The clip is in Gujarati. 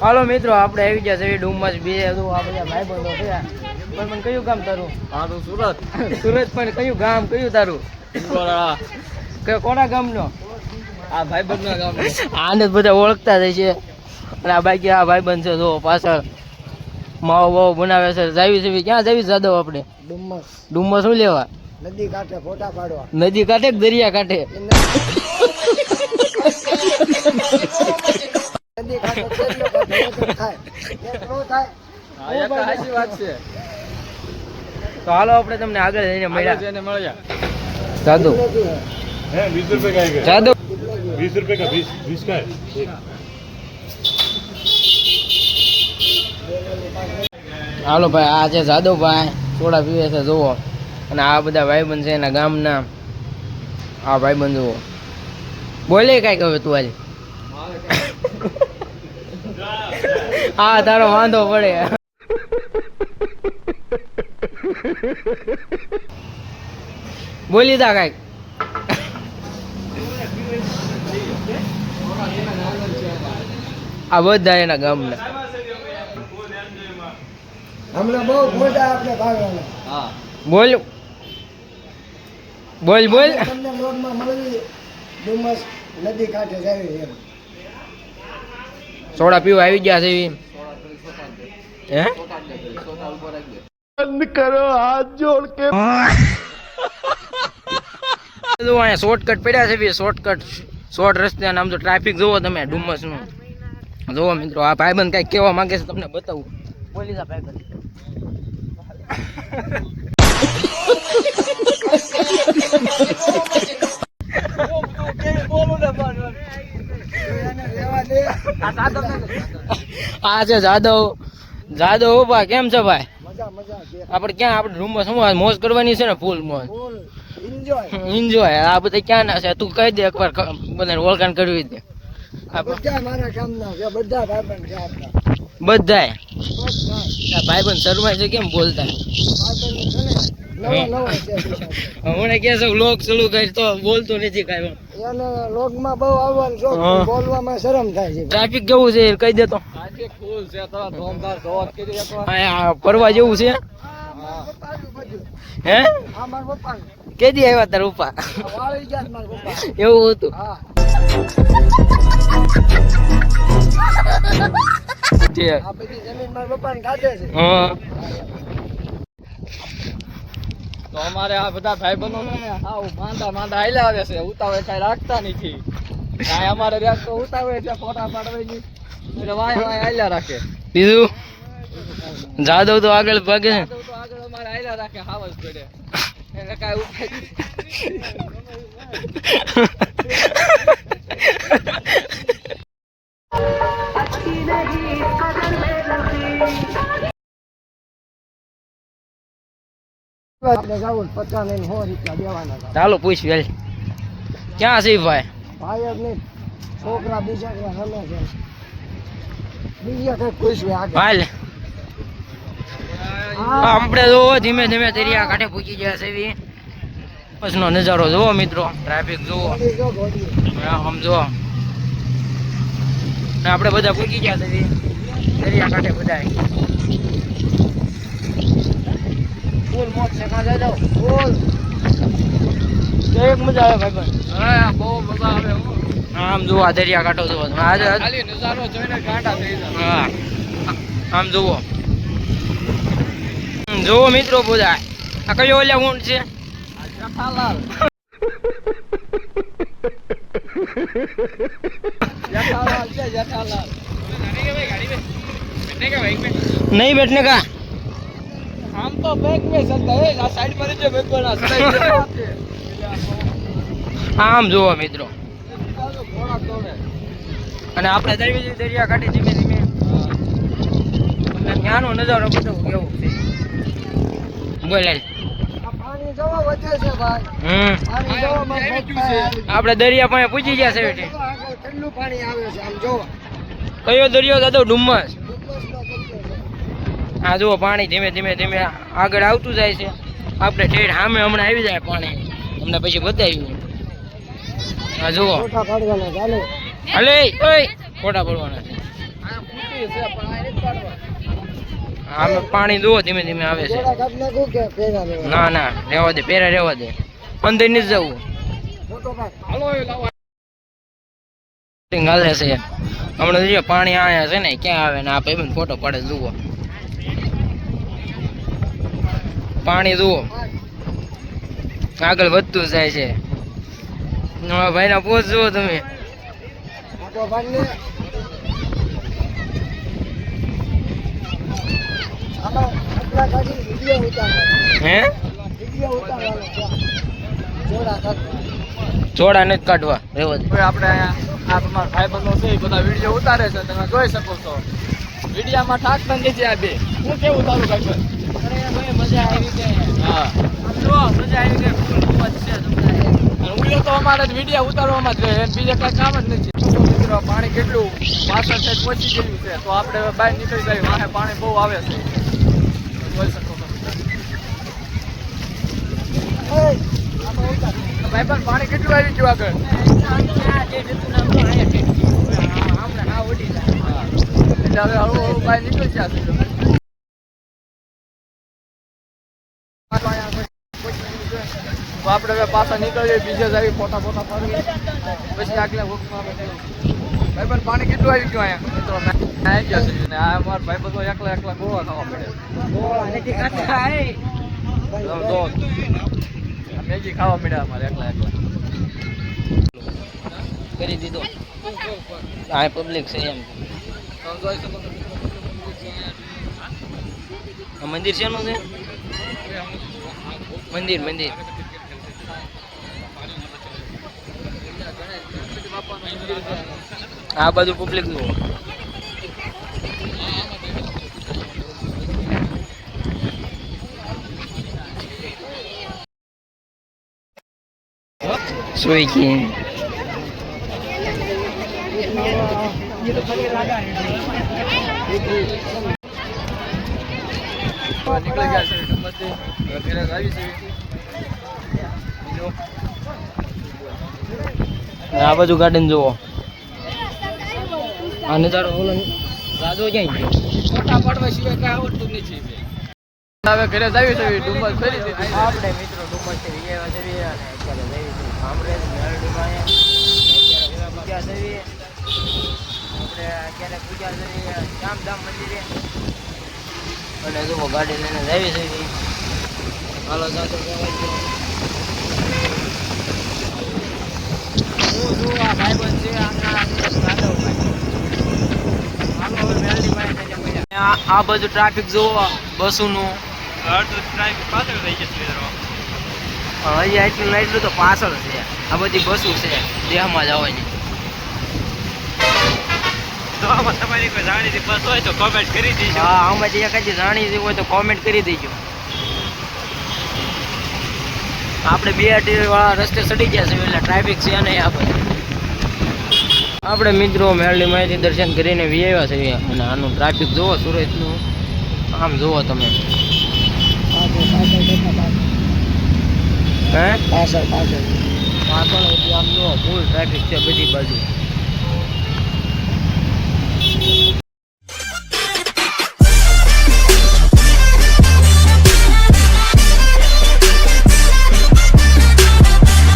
હાલો મિત્રો આપણે આવી ગયા છે ડુમસ બે આ બધા ભાઈબંધો થયા. પણ મને કયું ગામ તારું? મારું સુરત. સુરત પણ કયું ગામ કયું તારું? કોના ગામનો? આ ભાઈબંધના ગામ. આને બધા ઓળખતા થાય છે. અને આ બાકી આ ભાઈબંધ છે જો પાછળ માવો બાવો બનાવે છે. જાવી છે ક્યાં જાવી જાદવ આપણે? ડુમસ. ડુમસ શું લેવા? નદી કાંઠે ફોટા પાડવા. નદી કાંઠે કે દરિયા કાંઠે? નદી કાંઠે સાચી વાત છે. તો હાલો આપણે તમને આગળ જઈને મળ્યા. જાદવ है 20 रुपए का है જાદવ 20 रुपए का 20 का है હાલો ભાઈ આ છે જાદવભાઈ સોડા પીવે છે જુઓ. અને આ બધા ભાઈબંધ છે એના ગામના. આ ભાઈબંધ જુઓ બોલે કાંઈક હવે તું આજે. હા તારો વાંધો પડે. બોલી તા કાંઈક. આ બધા એના ગામના. હમણાં બહુ મોટા આપણે ભાગવાના. હા બોલ બોલ બોલ. તમને લોનમાં મળી ડુમસ નદી કાંઠે જાવી એમ. સોડા પીવા આવી ગયા છે. હે बंद करो हाथ जोड़ के અહીંયા શોર્ટકટ પડ્યા છે બી. શોર્ટકટ શોર્ટ રસ્તે. આમ તો ટ્રાફિક જોવો તમે ડુમસ નું. જોવો મિત્રો આ ભાઈબંધ કઈક કેવા માંગે છે તમને બતાવું. બોલી જા ભાઈબંધ. આ છે જાદવ. જાદવ ઉભા કેમ છે ભાઈ? આપણે ક્યાં આપણે ડુમસ શું મોજ કરવાની છે ને ફૂલ મોજ એન્જોય. આ બધા ક્યાં ના છે તું કહી દે એકવાર બધાને ઓળખાણ કરવી દે. બધાય ભાઈબંધ શરમાય છે કેમ બોલતા? હમણાં કે છે લોક ચાલુ કરી તો બોલતો નથી કાંઈ. એને લોગમાં બહુ આવવાનું શોખ, બોલવામાં શરમ થાય છે. ટ્રાફિક કેવું છે કહી દે તો. ફૂલ છે તો ધોમધાર ધોત કરી દેતો. અહીંયા ફરવા જેવું છે. હે આ મારા પપ્પાનું. કેદી આવ્યા તાર ઉપા? વાળી ગયા છે મારા પપ્પા. એવું હતું. હા. આ બધી જમીન મારા પપ્પાને ખાધે છે. હા તો અમારે આ બધા ભાઈબંધો ને આવ માંદા માંદા હાલ્યા આવે છે. ઉતાવળ કઈ રાખતા નથી. કાંઈ અમારે રહ્યા તો ઉતાવળ છે ફોટા પાડવાની. એટલે વાય વાય હાલ્યા રાખે. બીજું જાદવ તો આગળ ભાગે છે. તો આગળ અમારે હાલ્યા રાખે હાવસ પડે. એટલે કાંઈ ઉપાય આપણે જાવું 50 ને 100 રૂપિયા દેવાના હતા. ચાલો પૂછ વેલ ક્યાં છે ભાઈ? ભાઈ જ નહીં, છોકરા બીજા રમે છે. બીજા કઈ પૂછવે આગળ. હાલ આપણે જો ધીમે ધીમે દરિયા કાંઠે પૂછી ગયા છે. બસનો નજારો જુઓ મિત્રો. ટ્રાફિક જુઓ આમ જુઓ. આપણે બધા પૂછી ગયા છે દરિયા કાંઠે બધા. ફૂલ મોજ છે. કાં જાય ફૂલ એક મજા આવે ભાઈ. હા બહુ મજા આવે. આમ જુઓ આ દરિયા કાંઠો જુઓ. ખાલી નજારો જોઈને કાંટા થઈ જાય. હા આમ જુઓ. જુઓ મિત્રો બધા. આ કયો ઓલા ઊંટ છે? જેઠાલાલ. જેઠાલાલ છે જેઠાલાલ. નહીં બેઠને કા. हम तो बैग में चलता है आ साइड पर जो बैग बना આમ જુઓ મિત્રો. घोड़ा दौड़े. અને આપણે દરિયા કાંઠે ધીમે ધીમે ત્યાંનો નજારો બધો કેવો છે બોલે. આ પાણી જોવા વધે છે ભાઈ. પાણી જોવા માં આપણે દરિયા પાસે પૂછી ગયા છે. આગળ કેટલું પાણી આવે છે આમ જોવા. કયો દરિયો દાદો? ડુમસ. ડુમસનો દરિયો છે. આ જુઓ પાણી ધીમે ધીમે ધીમે આગળ આવતું જાય છે. આપણે ઠેઠ સામે હમણાં આવી જાય પાણી. અમને પછી બતાવ્યું. આ જુઓ ફોટા પાડવાના ચાલો. હલે ઓય ફોટા પડવાના છે. પાણી છે પણ આ નથી પાડવા. આમે પાણી જુઓ ધીમે ધીમે આવે છે. ના ના રહેવા દે, પેરા રહેવા દે, અંદર નથી જવું. હાલો એ લાવો. હાલે છે હમણાં જોઈએ પાણી આયા છે ને ક્યાં આવે ને આ ભાઈ ફોટો પડે જુઓ. પાણી જુઓ આગળ વધતું જાય છે. ભાઈ ના પોચ જુઓ તમે. હે ચોડા નથી કાઢવા રહેવા દે. હવે આપણે અહીંયા આ તમારા ભાઈબંધો છે એ બધા વિડીયો ઉતારે છે તમે જોઈ શકો છો. વિડીયામાં ઠાકતા નથી આ બે. હું કેવું તારું ભાઈબંધ? અરે ભાઈ મજા આવી ગઈ. હા જો મજા આવી ગઈ. ફૂલ મોજ છે તમને. ઉલ્યો તો અમારે વિડીયો ઉતારવામાં જ રહે એને બીજે કઈ કામ જ નથી. તો મિત્રો પાણી કેટલું પાછળ સાઈડ પહોંચી ગયું છે તો આપણે હવે બહાર નીકળી જઈએ. વાહે પાણી બહુ આવે છે જોઈ શકો છો. ભાઈબંધ પાણી કેટલું આવી ગયું આગળ? એટલે હવે હળવું હળવું બહાર નીકળી જશે. તો આપણે હવે પાછા નીકળીએ બીજે જ આવી ફોટા ફોટા પાડવી પછી આગલા વખતમાં ભાઈબંધ પાણી કેટલું આવી ગયું અહીંયા મિત્રો આવી ગયા છે ને આ અમારા ભાઈબંધો એકલા એકલા ગોવા ખાવા પડે. મેગી ખાવા મળ્યા અમારે એકલા એકલા કરી દીધો. આ પબ્લિક છે એમ. તમે જોઈ શકો છો. આ મંદિર શેનું છે? મંદિર મંદિર. આ બધું પબ્લિક નું. સ્વીગી નીકળી ગયા છે ડુમસથી. હવે ઘરે આવી છે બીજું આ બાજુ ગાર્ડન જુઓ. આ નજારો ઓલો રાજો ક્યાં ગયો? ફોટા પાડવા સિવાય કઈ આવડતું નથી. હવે ઘરે જ આવી છે ડુમસ ફરી દીધી. આપણે મિત્રો ડુમસથી વિજયવા જઈએ અને અત્યારે જઈએ છીએ ભામરેજ મેરડીમાં. અત્યારે પૂજા જઈએ આપણે. અત્યારે પૂજા જઈએ શ્યામધામ મંદિરે અને જુઓ ગાડી લઈને જઈએ છીએ. હાલો સાથે હું છું આ ભાઈબંધ છે આ બધું ટ્રાફિક જુઓ બસોનું. હજી એટલું તો પાછળ છે. આ બધી બસો છે દેહમાં જવાની. તમારી કોઈ જાણીતી બસ હોય તો કોમેન્ટ કરી દેજો. હા આમાંથી એકાદી જાણીતી હોય તો કોમેન્ટ કરી દેજો. આપણે BRT વાળા રસ્તે ચડી ગયા છે એટલે ટ્રાફિક છે નહીં. આપણે મિત્રો મેરડીમાંથી દર્શન કરીને આવ્યા છે અને આનું ટ્રાફિક જુઓ સુરતનું. આમ જુઓ તમે. હે પાછળ આમ જુઓ ફૂલ ટ્રાફિક છે બધી બાજુ.